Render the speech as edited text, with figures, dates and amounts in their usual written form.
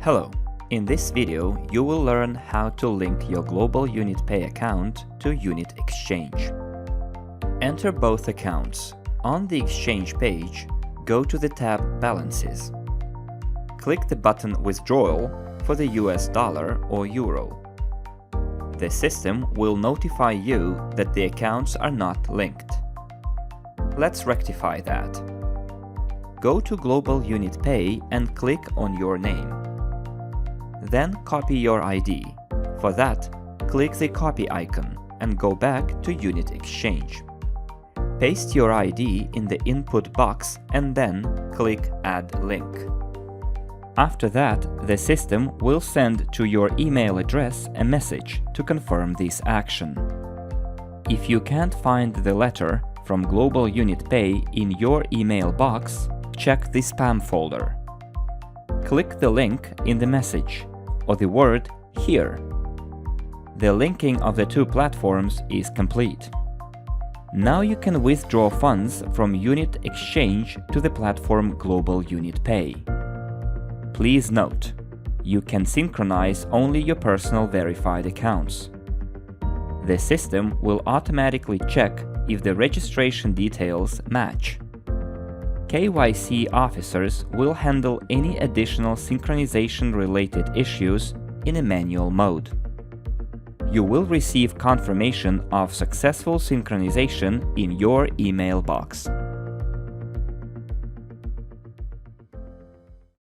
Hello! In this video, you will learn how to link your global UnitPay account to UNITEX. Enter both accounts. On the Exchange page, go to the tab Balances. Click the button Withdrawal for the US dollar or euro. The system will notify you that the accounts are not linked. Let's rectify that. Go to Global UnitPay and click on your name. Then copy your ID. For that, click the copy icon and go back to UNITEX. Paste your ID in the input box and then click Add Link. After that, the system will send to your email address a message to confirm this action. If you can't find the letter from Global UnitPay in your email box, check the spam folder. Click the link in the message or the word Here. The linking of the two platforms is complete. Now you can withdraw funds from UNITEX to the platform Global UnitPay. Please note, you can synchronize only your personal verified accounts. The system will automatically check if the registration details match. KYC officers will handle any additional synchronization-related issues in a manual mode. You will receive confirmation of successful synchronization in your email box.